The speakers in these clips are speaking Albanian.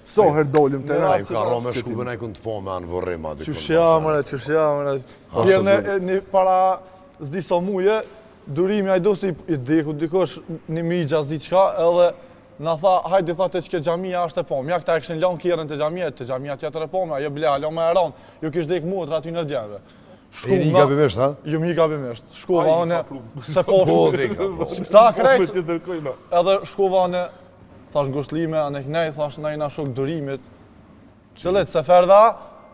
So herë dolim të Ai rrasë. ka rromë shkupën ai kënd të po me anë vorrim aty. Qëshja, Tjerë në para zdi so muje, durimi a i dosti i deku dikosh një migja zdi qka, edhe na tha, hajde tha të qke gjamia është e po, mja këta e këshin lanë kjerën të gjamia tjetër e po, ajo ble, alo me e ranë, ju kish dek mutra aty në djeve. E një gabimisht, ha? Ju mi gabimisht. Shkova anë, se po Ta krejt, edhe shkova anë, thash ngushtlime, anë e kënej, thash na i na shok durimit, qëllet se ferda,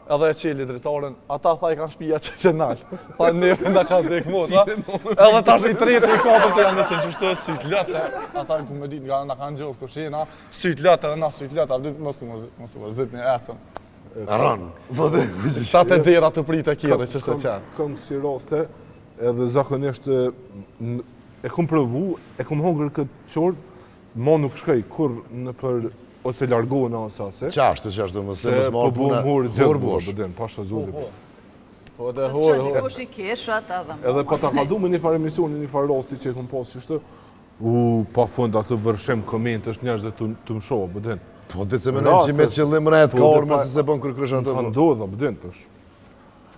edhe e qeli drejtoren, ata tha i kanë shpija që të nalë. Tha neve nga ka dhek motra, edhe tash i tretë i katërt e janë nëse që shtë syt letë, se ata ku me dit nga nga kanë gjohë kushina, syt letë edhe na syt letë, abdi mos u mërzit një ecën. Ranë. Shtate dera të pritë e kjere që shtë qenë. Kam kësi raste, edhe zakonisht e kom provu, e kom hongër këtë qort, ma nuk shkaj kur në për ose largohen asase. Qashtë, mëse mësë marë puna. Hurë bosh. Bëden, pasha zuri. Po dhe Se që dikush i kesha ata dhe edhe pa ta kaldu me një farë emisioni, një farë rasti që e kom pas qështë, pa fund atë vërshim koment është njerëz dhe të më shohë, bëden. Po të se menojnë që me qëllim rejt ka orë mëse se bën kërkësh atë. Ka ndodha, bëden, pësh.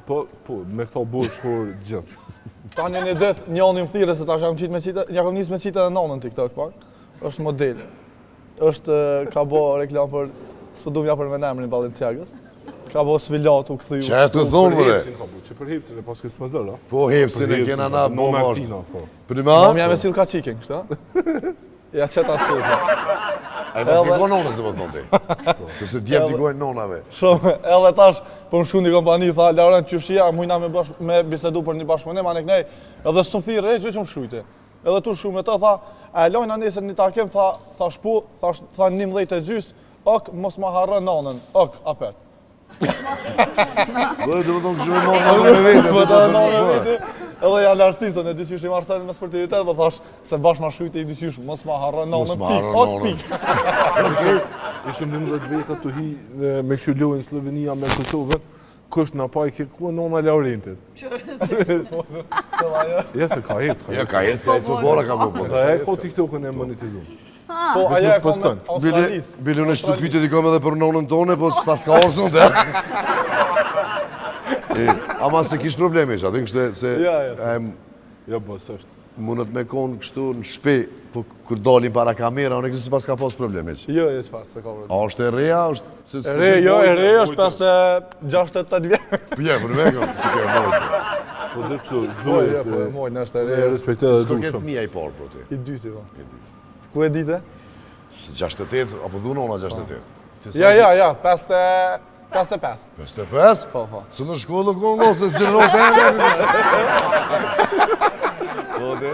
Po, me këta burë shkur gjithë. Ta një det, njëni më thire se ta jam qitë me qitë, ja kom njësë me qitë edhe nanën TikTok pak, është model. Është ka bo reklam për, s'po du mja për me emrin Balenciagës, ka bo svilat u këthyu. Që e të thonë, bre? Që për hepsin e pas kësë më zërë, a? Po hepsin e kena na bo mashtë. Prima? Ma mja me sil ka qikin, kështë, ja qëta të sëzë. A i pas ke konë nonës dhe më thonë ti? Që se djemë t'i gojnë nonave. Shumë, edhe tash, për më shku një kompani, tha, Lauren, qëshia, mujna me bisedu për një bashkëpunim, anë e kënej, edhe së më thirë, e që më shkrujti. Edhe tu shku me të, tha, e lojna nesër një takim, tha shpu, tha 11 e gjys, ok, mos ma harë nanën, ok, apet. Bëjë, dhe më thonë këshme nonë me vete. Edhe ja lartësisën e dyqysh i marrësajnë me sportivitet, dhe thash, se bashkë ma shkujti i dyqysh, mos ma harë nanën, pik, ok, pik. Ishëm 11 veta të hi me këshu lojnë Slovenia me Kosovën, kështë në pa i kërkua nona Laurentit. Ja, se ka hec, Ja, ka jetë, ka jetë, po bora ka më po. Ka e po TikTokën e monetizum. Po, aja e kom në Australis. Bile në shtu pyte t'i kom edhe për nonën tone, po s'pas ka orë sënë të. Ama se kishë probleme që, atë kështë se... Ja, bës është. Mundet me konë kështu në shpe, po kër dalin para kamera, unë e kështë se pas ka pas probleme që. Jo, qëfar, se ka probleme. A është e reja, E re, jo, e re është 68 vjetë. Pje, për me kam, që ke mojtë. Po dhe kështu, zoj është... Po, mojnë është e re. E respekte dhe S'ko ke dushëm. fëmija i parë, pro ti. I dyti, po. Ku e dite? 68, apo dhuna ona 68? Ja, 55. 55? Po, po. Së në shkollë kënë, se të gjenë rosë e... Po, dhe?